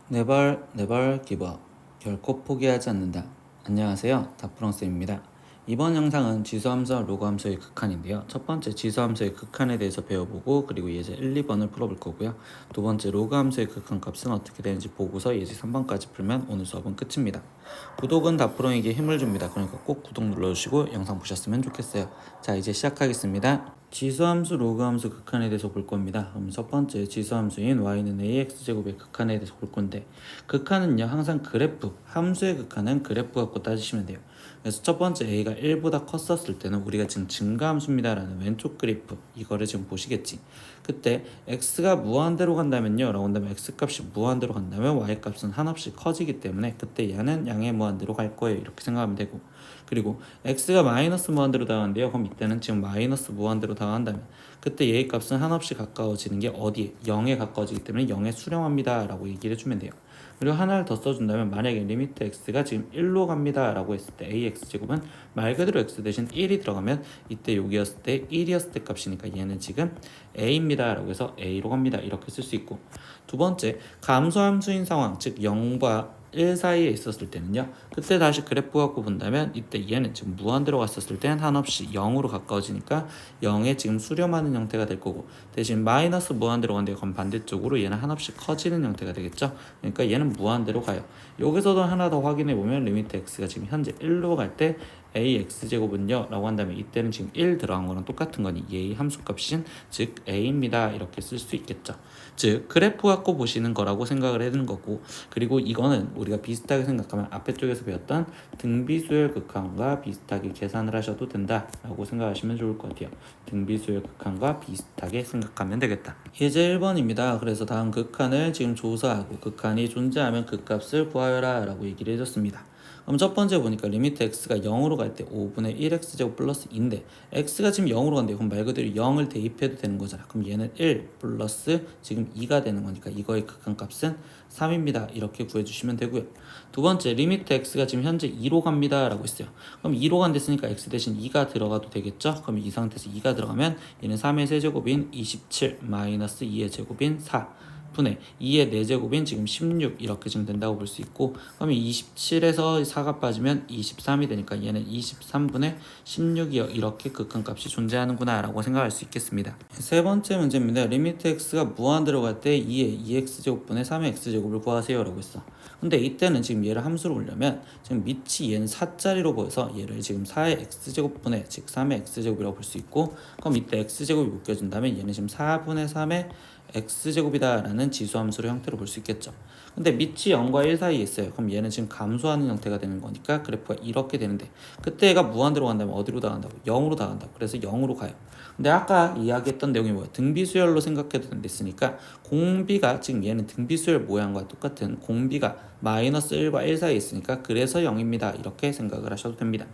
네발 기버 결코 포기하지 않는다. 안녕하세요, 다프랑스입니다. 이번 영상은 지수함수와 로그함수의 극한인데요. 첫 번째 지수함수의 극한에 대해서 배워보고 그리고 예제 1, 2번을 풀어볼 거고요. 두 번째 로그함수의 극한값은 어떻게 되는지 보고서 예제 3번까지 풀면 오늘 수업은 끝입니다. 구독은 다프롱에게 힘을 줍니다. 그러니까 꼭 구독 눌러주시고 영상 보셨으면 좋겠어요. 자, 이제 시작하겠습니다. 지수함수, 로그함수 극한에 대해서 볼 겁니다. 그럼 첫 번째 지수함수인 y는 ax제곱의 극한에 대해서 볼 건데, 극한은요 항상 그래프, 함수의 극한은 그래프 갖고 따지시면 돼요. 그래서 첫 번째 a가 1보다 컸었을 때는 우리가 지금 증가함수입니다 라는 왼쪽 그래프, 이거를 지금 보시겠지. 그때 x가 무한대로 간다면요 라고 한다면 x값이 무한대로 간다면 y값은 한없이 커지기 때문에 그때 얘는 양의 무한대로 갈 거예요, 이렇게 생각하면 되고, 그리고 x가 마이너스 무한대로 다가간대요. 그럼 이때는 지금 마이너스 무한대로 다가간다면 그때 얘의 값은 한없이 가까워지는 게 어디에? 0에 가까워지기 때문에 0에 수렴합니다 라고 얘기를 해주면 돼요. 그리고 하나를 더 써준다면 만약에 리미트 x가 지금 1로 갑니다 라고 했을 때 ax제곱은 말 그대로 x 대신 1이 들어가면 이때 여기였을 때 1이었을 때 값이니까 얘는 지금 a입니다 라고 해서 a로 갑니다, 이렇게 쓸 수 있고, 두 번째 감소함수인 상황, 즉 0과 1 사이에 있었을 때는요, 그때 다시 그래프 갖고 본다면 이때 얘는 지금 무한대로 갔었을 때는 한없이 0으로 가까워지니까 0에 지금 수렴하는 형태가 될 거고, 대신 마이너스 무한대로 간대요. 그럼 반대쪽으로 얘는 한없이 커지는 형태가 되겠죠. 그러니까 얘는 무한대로 가요. 여기서도 하나 더 확인해 보면 리미트 x가 지금 현재 1로 갈 때 ax제곱은요 라고 한다면 이때는 지금 1 들어간 거랑 똑같은 거니 얘의 함수값인 즉 a입니다, 이렇게 쓸 수 있겠죠. 즉 그래프 갖고 보시는 거라고 생각을 해두는 거고, 그리고 이거는 우리가 비슷하게 생각하면 앞에 쪽에서 배웠던 등비수열 극한과 비슷하게 계산을 하셔도 된다라고 생각하시면 좋을 것 같아요. 등비수열 극한과 비슷하게 생각하면 되겠다. 예제 1번입니다. 그래서 다음 극한을 지금 조사하고 극한이 존재하면 그 값을 구하여라 라고 얘기를 해줬습니다. 그럼 첫 번째 보니까 리미트 x가 0으로 갈 때 5분의 1x제곱 플러스 2인데 x가 지금 0으로 간대요. 그럼 말 그대로 0을 대입해도 되는 거잖아. 그럼 얘는 1 플러스 지금 2가 되는 거니까 이거의 극한값은 3입니다. 이렇게 구해주시면 되고요. 두 번째 리미트 x가 지금 현재 2로 갑니다 라고 했어요. 그럼 2로 간댔으니까 x 대신 2가 들어가도 되겠죠. 그럼 이 상태에서 2가 들어가면 얘는 3의 세제곱인 27 마이너스 2의 제곱인 4 분의 2의 4제곱인 지금 16 이렇게 지금 된다고 볼 수 있고, 그러면 27에서 4가 빠지면 23이 되니까 얘는 23분의 16이요, 이렇게 극한값이 존재하는구나 라고 생각할 수 있겠습니다. 세 번째 문제입니다. 리미트 x가 무한대로 갈 때 2의 2x제곱분의 3의 x제곱을 구하세요 라고 했어. 근데 이때는 지금 얘를 함수로 보려면 지금 밑이 얘는 4짜리로 보여서 얘를 지금 4의 x제곱분의 즉 3의 x제곱이라고 볼 수 있고, 그럼 이때 x제곱이 묶여준다면 얘는 지금 4분의 3의 x제곱이다 라는 지수함수로 형태로 볼 수 있겠죠. 근데 밑이 0과 1 사이에 있어요. 그럼 얘는 지금 감소하는 형태가 되는 거니까 그래프가 이렇게 되는데, 그때 얘가 무한대로 간다면 어디로 다 간다고? 0으로 다 간다고. 그래서 0으로 가요. 근데 아까 이야기했던 내용이 뭐야? 등비수열로 생각해도 됐으니까 공비가 지금 얘는 등비수열 모양과 똑같은 공비가 마이너스 1과 1 사이에 있으니까 그래서 0입니다. 이렇게 생각을 하셔도 됩니다.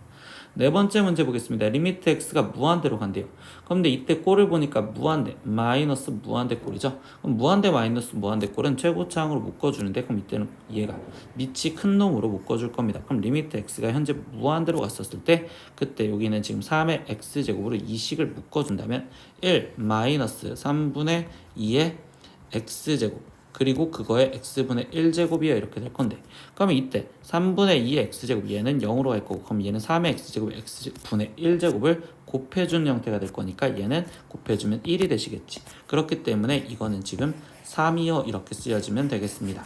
네 번째 문제 보겠습니다. 리미트 x가 무한대로 간대요. 그런데 이때 꼴을 보니까 무한대, 마이너스 무한대 꼴이죠. 그럼 무한대 마이너스 무한대 꼴은 최고차항으로 묶어주는데, 그럼 이때는 얘가 밑이 큰 놈으로 묶어줄 겁니다. 그럼 리미트 x가 현재 무한대로 갔었을 때 그때 여기는 지금 3의 x제곱으로 이 식을 묶어준다면 1 마이너스 3분의 2의 x제곱 그리고 그거의 x분의 1제곱이야 이렇게 될 건데, 그러면 이때 3분의 2의 x제곱 얘는 0으로 갈 거고, 그럼 얘는 3의 x제곱의 x분의 1제곱을 곱해준 형태가 될 거니까 얘는 곱해주면 1이 되시겠지. 그렇기 때문에 이거는 지금 3이요 이렇게 쓰여지면 되겠습니다.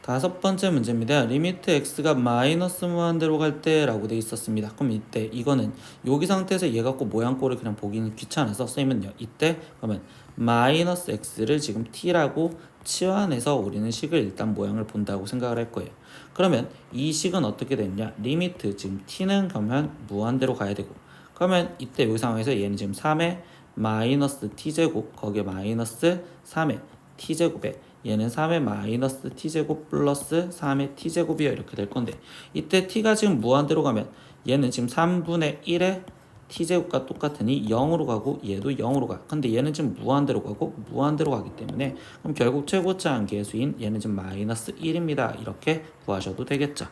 다섯 번째 문제입니다. 리미트 x가 마이너스 무한대로 갈 때 라고 돼 있었습니다. 그럼 이때 이거는 여기 상태에서 얘 갖고 모양꼴을 그냥 보기는 귀찮아서 쓰면요, 이때 그러면 마이너스 x를 지금 t라고 치환해서 우리는 식을 일단 모양을 본다고 생각을 할 거예요. 그러면 이 식은 어떻게 되느냐, 리미트 지금 t는 그러면 무한대로 가야 되고, 그러면 이때 이 상황에서 얘는 지금 3의 마이너스 t제곱 거기에 마이너스 3의 t제곱에 얘는 3의 마이너스 t제곱 플러스 3의 t제곱이야 이렇게 될 건데, 이때 t가 지금 무한대로 가면 얘는 지금 3분의 1의 t제곱과 똑같으니 0으로 가고 얘도 0으로 가. 근데 얘는 지금 무한대로 가고 무한대로 가기 때문에 그럼 결국 최고차항 계수인 얘는 지금 마이너스 1입니다. 이렇게 구하셔도 되겠죠.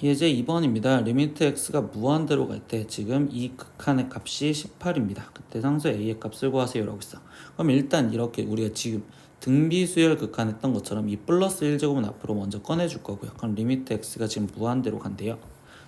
예제 2번입니다. 리미트 x가 무한대로 갈 때 지금 이 극한의 값이 18입니다. 그때 상수 a의 값을 구하세요 라고 했어. 그럼 일단 이렇게 우리가 지금 등비수열 극한했던 것처럼 이 플러스 1제곱은 앞으로 먼저 꺼내줄 거고요. 그럼 리미트 x가 지금 무한대로 간대요.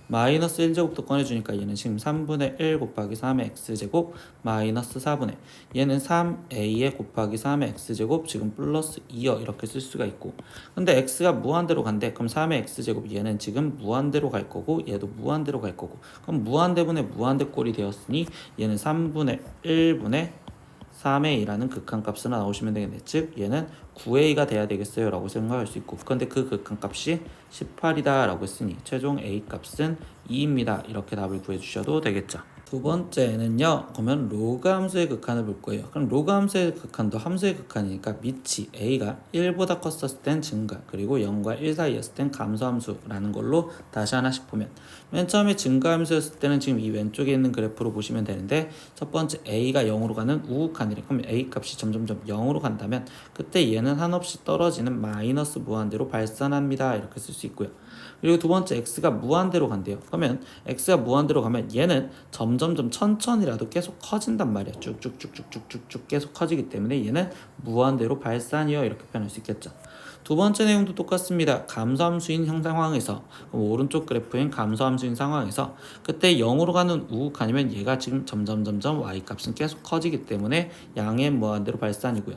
마이너스 1제곱도 꺼내주니까 얘는 지금 3분의 1 곱하기 3의 x제곱 마이너스 4분의 얘는 3a에 곱하기 3의 x제곱 지금 플러스 2여 이렇게 쓸 수가 있고, 근데 x가 무한대로 간대. 그럼 3의 x제곱 얘는 지금 무한대로 갈 거고 얘도 무한대로 갈 거고, 그럼 무한대분의 무한대 꼴이 되었으니 얘는 3분의 1분의 3a라는 극한값으로 나오시면 되겠네. 즉 얘는 9a가 돼야 되겠어요 라고 생각할 수 있고, 그런데 그 극한값이 18이다 라고 했으니 최종 a값은 2입니다. 이렇게 답을 구해주셔도 되겠죠. 두 번째는요, 그러면 로그 함수의 극한을 볼 거예요. 그럼 로그 함수의 극한도 함수의 극한이니까 밑이 a가 1보다 컸었을 땐 증가, 그리고 0과 1 사이였을 땐 감소함수라는 걸로 다시 하나씩 보면, 맨 처음에 증가함수였을 때는 지금 이 왼쪽에 있는 그래프로 보시면 되는데, 첫 번째 a가 0으로 가는 우극한이래. 그럼 a 값이 점점점 0으로 간다면 그때 얘는 한없이 떨어지는 마이너스 무한대로 발산합니다. 이렇게 쓸 수 있고요. 그리고 두 번째 x가 무한대로 간대요. 그러면 x가 무한대로 가면 얘는 점점점 천천히라도 계속 커진단 말이야. 쭉쭉쭉쭉쭉쭉 계속 커지기 때문에 얘는 무한대로 발산이요 이렇게 표현할 수 있겠죠. 두 번째 내용도 똑같습니다. 감소함수인 형 상황에서, 오른쪽 그래프인 감소함수인 상황에서 그때 0으로 가는 우극한이면 얘가 지금 점점점점 y값은 계속 커지기 때문에 양의 무한대로 발산이고요.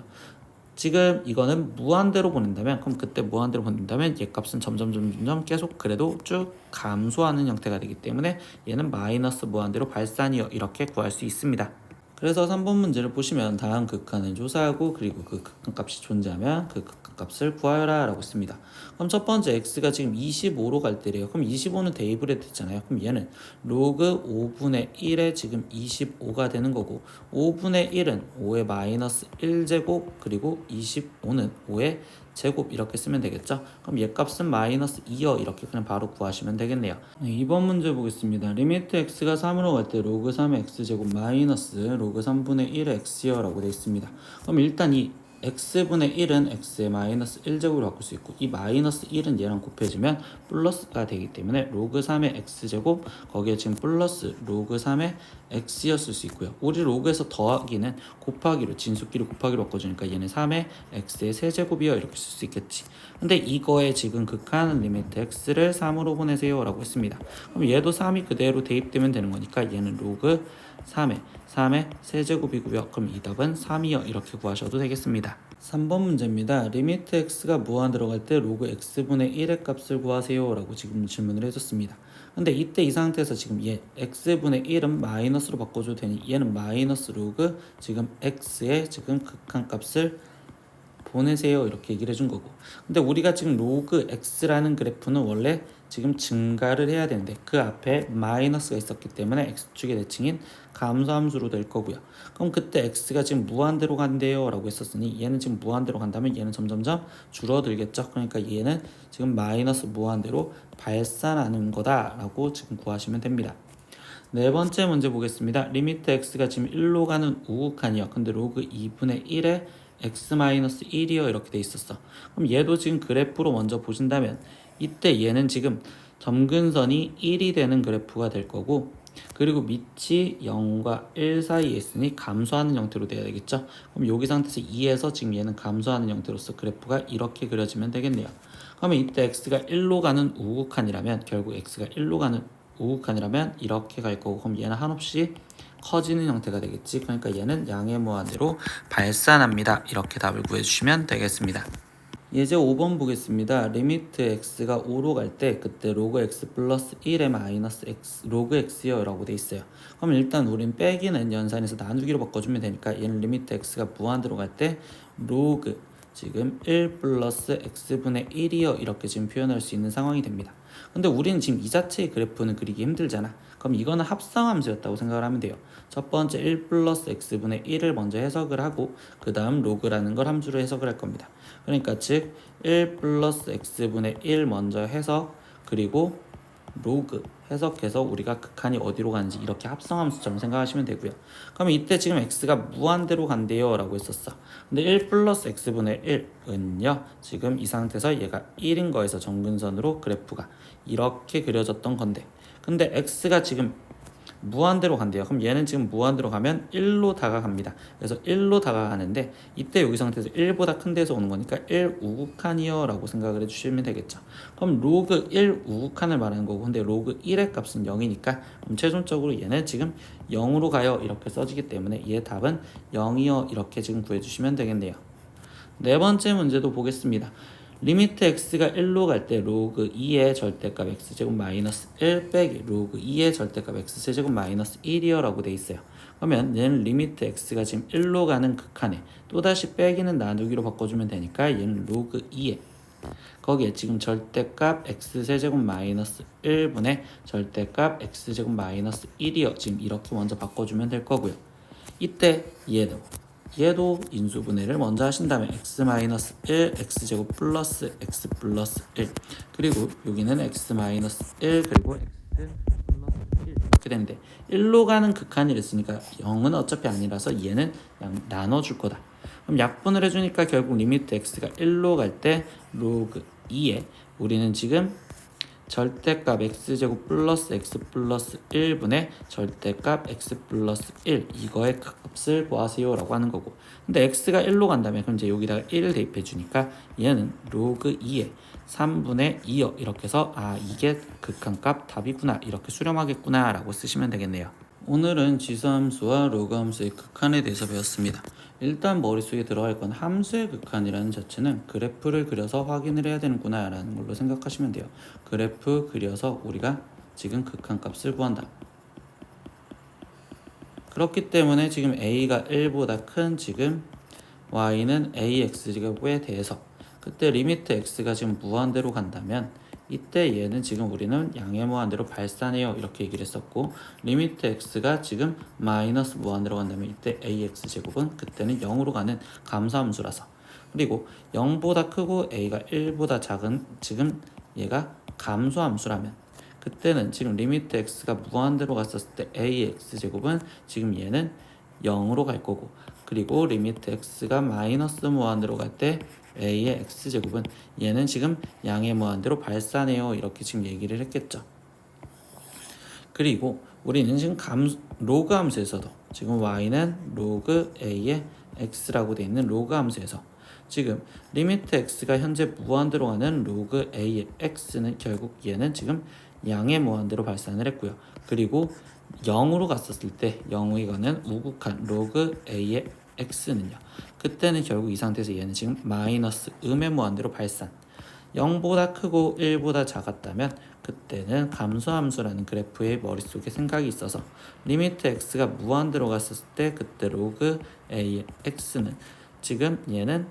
지금 이거는 무한대로 보낸다면, 그럼 그때 무한대로 보낸다면 얘 값은 점점 계속 그래도 쭉 감소하는 형태가 되기 때문에 얘는 마이너스 무한대로 발산이요 이렇게 구할 수 있습니다. 그래서 3번 문제를 보시면 다음 극한을 조사하고 그리고 그 극한값이 존재하면 그 극한값을 구하여라 라고 씁니다. 그럼 첫 번째 x가 지금 25로 갈 때래요. 그럼 25는 대입을 해도 되잖아요. 그럼 얘는 로그 5분의 1에 지금 25가 되는 거고, 5분의 1은 5의 마이너스 1제곱 그리고 25는 5의 제곱 이렇게 쓰면 되겠죠. 그럼 얘 값은 마이너스 2여 이렇게 그냥 바로 구하시면 되겠네요. 네, 2번 문제 보겠습니다. 리미트 x가 3으로 갈 때 로그 3의 x제곱 마이너스 로그 3분의 1의 x여 라고 되어 있습니다. 그럼 일단 이 x분의 1은 x의 마이너스 1제곱으로 바꿀 수 있고, 이 마이너스 1은 얘랑 곱해지면 플러스가 되기 때문에 로그 3의 x제곱 거기에 지금 플러스 로그 3의 x였을 수 있고요. 우리 로그에서 더하기는 곱하기로, 진수끼리 곱하기로 바꿔주니까 얘는 3의 x의 세제곱이요 이렇게 쓸 수 있겠지. 근데 이거에 지금 극한 리미트 x를 3으로 보내세요 라고 했습니다. 그럼 얘도 3이 그대로 대입되면 되는 거니까 얘는 로그 3의 세제곱이고요. 그럼 이 답은 3이요 이렇게 구하셔도 되겠습니다. 3번 문제입니다. 리미트 x가 무한 들어갈 때 로그 x분의 1의 값을 구하세요 라고 지금 질문을 해줬습니다. 근데 이때 이 상태에서 지금 얘 x분의 1은 마이너스로 바꿔줘도 되니 얘는 마이너스 로그 지금 x의 지금 극한값을 보내세요 이렇게 얘기를 해준 거고, 근데 우리가 지금 로그 x라는 그래프는 원래 지금 증가를 해야 되는데 그 앞에 마이너스가 있었기 때문에 x축의 대칭인 감소함수로 될 거고요. 그럼 그때 x가 지금 무한대로 간대요 라고 했었으니 얘는 지금 무한대로 간다면 얘는 점점점 줄어들겠죠. 그러니까 얘는 지금 마이너스 무한대로 발산하는 거다 라고 지금 구하시면 됩니다. 네 번째 문제 보겠습니다. 리미트 x가 지금 1로 가는 우극한이요. 근데 로그 2분의 1에 x-1이요 이렇게 돼 있었어. 그럼 얘도 지금 그래프로 먼저 보신다면 이때 얘는 지금 점근선이 1이 되는 그래프가 될 거고, 그리고 밑이 0과 1 사이에 있으니 감소하는 형태로 돼야 되겠죠. 그럼 여기 상태에서 2에서 지금 얘는 감소하는 형태로서 그래프가 이렇게 그려지면 되겠네요. 그러면 이때 x가 1로 가는 우극한이라면, 결국 x가 1로 가는 우극한이라면 이렇게 갈 거고, 그럼 얘는 한없이 커지는 형태가 되겠지. 그러니까 얘는 양의 무한대로 발산합니다. 이렇게 답을 구해주시면 되겠습니다. 예제 5번 보겠습니다. 리미트 x가 5로 갈 때 그때 로그 x 플러스 1의 마이너스 x 로그 x요 라고 돼 있어요. 그럼 일단 우린 빼기는 연산에서 나누기로 바꿔주면 되니까 얘는 리미트 x가 무한대로 갈 때 로그 지금 1 플러스 x분의 1이요 이렇게 지금 표현할 수 있는 상황이 됩니다. 근데 우리는 지금 이 자체의 그래프는 그리기 힘들잖아. 그럼 이거는 합성함수였다고 생각을 하면 돼요. 첫 번째 1 플러스 x분의 1을 먼저 해석을 하고 그 다음 로그라는 걸 함수로 해석을 할 겁니다. 그러니까 즉 1 플러스 x분의 1 먼저 해석, 그리고 로그 해석해서 우리가 극한이 어디로 가는지 이렇게 합성함수처럼 생각하시면 되고요. 그러면 이때 지금 x가 무한대로 간대요 라고 했었어. 근데 1 플러스 x분의 1은요 지금 이 상태에서 얘가 1인 거에서 정근선으로 그래프가 이렇게 그려졌던 건데, 근데 x가 지금 무한대로 간대요. 그럼 얘는 지금 무한대로 가면 1로 다가갑니다. 그래서 1로 다가가는데 이때 여기 상태에서 1보다 큰 데서 오는 거니까 1 우극한이요 라고 생각을 해주시면 되겠죠. 그럼 로그 1 우극한을 말하는 거고, 근데 로그 1의 값은 0이니까 그럼 최종적으로 얘는 지금 0으로 가요 이렇게 써지기 때문에 얘 답은 0이요 이렇게 지금 구해주시면 되겠네요. 네 번째 문제도 보겠습니다. 리미트 x가 1로 갈 때 로그 2의 절대값 x제곱 마이너스 1 빼기 로그 2의 절대값 x제곱 마이너스 1이요 라고 돼 있어요. 그러면 얘는 리미트 x가 지금 1로 가는 극한에 또다시 빼기는 나누기로 바꿔주면 되니까 얘는 로그 2에 거기에 지금 절대값 x제곱 마이너스 1분의 절대값 x제곱 마이너스 1이요. 지금 이렇게 먼저 바꿔주면 될 거고요. 이때 얘도 인수분해를 먼저 하신 다음에 x-1 x제곱 플러스 x 플러스 1 그리고 여기는 x-1 그리고 x 플러스 1 이렇게 되는데 1로 가는 극한이랬으니까 0은 어차피 아니라서 얘는 그냥 나눠줄 거다. 그럼 약분을 해주니까 결국 리미트 x가 1로 갈 때 로그 2에 우리는 지금 절대값 x제곱 플러스 x 플러스 1분의 절대값 x 플러스 1 이거의 값을 구하세요 라고 하는 거고, 근데 x가 1로 간다면 그럼 이제 여기다가 1을 대입해 주니까 얘는 로그 2에 3분의 2요 이렇게 해서 이게 극한값 답이구나 이렇게 수렴하겠구나 라고 쓰시면 되겠네요. 오늘은 지수함수와 로그함수의 극한에 대해서 배웠습니다. 일단 머릿속에 들어갈 건 함수의 극한이라는 자체는 그래프를 그려서 확인을 해야 되는구나 라는 걸로 생각하시면 돼요. 그래프 그려서 우리가 지금 극한값을 구한다. 그렇기 때문에 지금 a가 1보다 큰 지금 y는 ax제곱에 대해서 그때 리미트 x가 지금 무한대로 간다면 이때 얘는 지금 우리는 양의 무한대로 발산해요 이렇게 얘기를 했었고, 리미트 x가 지금 마이너스 무한대로 간다면 이때 ax제곱은 그때는 0으로 가는 감소함수라서, 그리고 0보다 크고 a가 1보다 작은 지금 얘가 감소함수라면 그때는 지금 리미트 x가 무한대로 갔었을 때 ax제곱은 지금 얘는 0으로 갈 거고, 그리고 리미트 x가 마이너스 무한대로 갈 때 a의 x제곱은 얘는 지금 양의 무한대로 발산해요 이렇게 지금 얘기를 했겠죠. 그리고 우리는 지금 로그 함수에서도 지금 y는 로그 a의 x라고 되어 있는 로그 함수에서 지금 리미트 x가 현재 무한대로 가는 로그 a의 x는 결국 얘는 지금 양의 무한대로 발산을 했고요. 그리고 0으로 갔었을 때 0이 가는 우극한 로그 a의 x는요. 그때는 결국 이 상태에서 얘는 지금 마이너스 음의 무한대로 발산. 0보다 크고 1보다 작았다면 그때는 감소함수라는 그래프의 머릿속에 생각이 있어서 리미트 x가 무한대로 갔었을 때 그때 로그 a의 x는 지금 얘는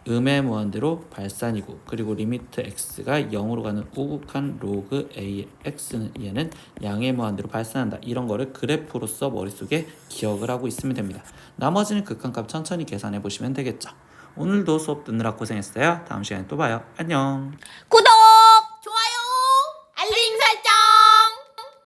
음의 무한대로 발산이고, 그리고 리미트 x가 0으로 가는 우극한 로그 a의 x는 얘는 양의 무한대로 발산한다. 이런 거를 그래프로서 머릿속에 기억을 하고 있으면 됩니다. 나머지는 극한값 천천히 계산해 보시면 되겠죠. 오늘도 수업 듣느라 고생했어요. 다음 시간에 또 봐요. 안녕. 구독, 좋아요, 알림